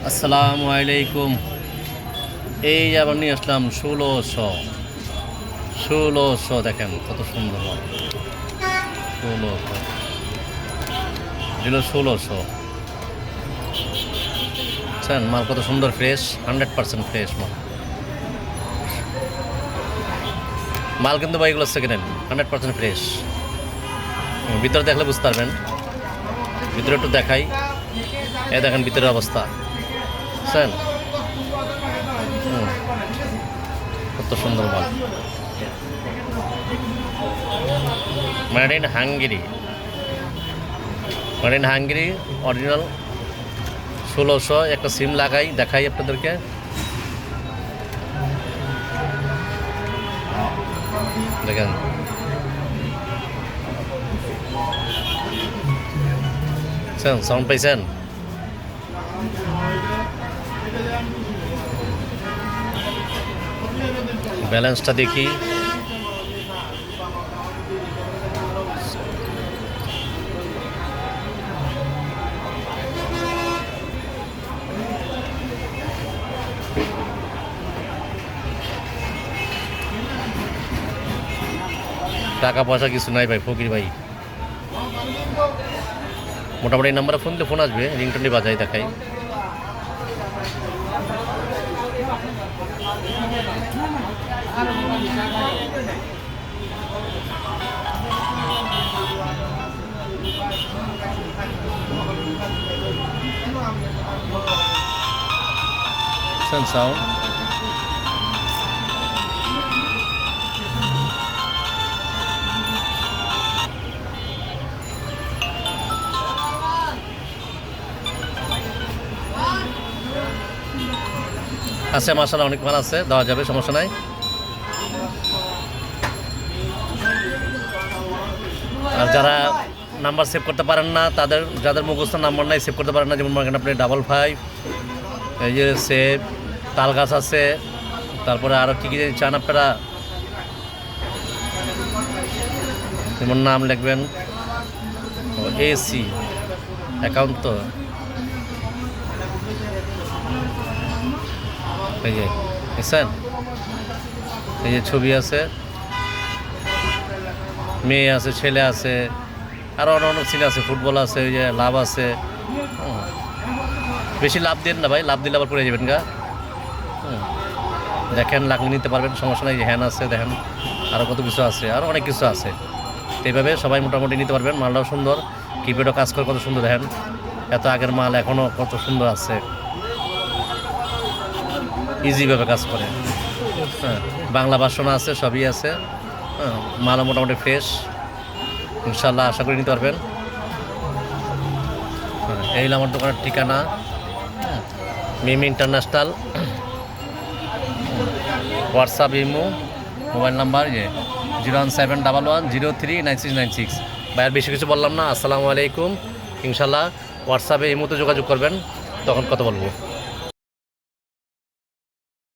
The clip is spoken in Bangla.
আসসালামু আলাইকুম। এই আবার নিয়ে আসলাম ১৬০০ দেখেন কত সুন্দর মাল। ১৬০০ বুঝছেন মাল কত সুন্দর ফ্রেশ, 100% ফ্রেশ মাল কিন্তু ভাই এগুলো সেকেন্ড হ্যান্ড 100% ফ্রেশ। ভিতরে দেখলে বুঝতে পারবেন, ভিতরে একটু দেখাই। এই দেখেন ভিতরের অবস্থা বুঝছেন, কত সুন্দর মাল। Made in Hungary, original ১৬০০। একটা সিম লাগাই দেখাই আপনাদেরকে। দেখেন সাউন্ড পাইছেন? ব্যালেন্সটা দেখি। টাকা পয়সা কিছু নাই ভাই, ফকির ভাই। মোটামুটি এই নাম্বারে ফোন দিলে ফোন আসবে, রিংটোনটি বাজাই দেখাই। সাউন্ড আছে, মাশাআল্লাহ অনেক মাল আছে, দেওয়া যাবে, সমস্যা নাই। আর যারা নাম্বার সেভ করতে পারেন না, যাদের মুখস্থ নাম্বার নাই, সেভ করতে পারেন না, যেমন মনে আপনি 55, এই যে সেভ, তাল গাছ আছে, তারপরে আরও কী কী চান আপনারা, যেমন নাম লিখবেন এসি অ্যাকাউন্ট। তো এই যে বুঝছেন, এই যে ছবি আছে, মেয়ে আছে, ছেলে আছে, আরও অনেক সিন আছে, ফুটবল আছে, ওই যে লাভ আছে। বেশি লাভ দেন না ভাই, লাভ দিলে আবার পড়ে যাবেন গা। দেখেন লাগলে নিতে পারবেন, সমস্যা নাই। যে হ্যান আছে দেখেন, আরও কত কিছু আছে, আরও অনেক কিছু আছে। তো এইভাবে সবাই মোটামুটি নিতে পারবেন। মালটাও সুন্দর, কিপ্যাডও কাজ করে কত সুন্দর দেখেন। এত আগের মাল এখনও কত সুন্দর আছে, ইজিভাবে কাজ করে। হ্যাঁ, বাংলা ভাষণ আছে, সবই আছে। হ্যাঁ, মালও মোটামুটি ফ্রেশ, ইনশাল্লাহ আশা করি নিতে পারবেন। এই হলো আমার দোকানের ঠিকানা, Mim international. WhatsApp, imo, mobile number 01711039696। ভাই আর বেশি কিছু বললাম না। আসসালামু আলাইকুম। ইনশাল্লাহ হোয়াটসঅ্যাপে ইমোতে যোগাযোগ করবেন, তখন কথা বলবো।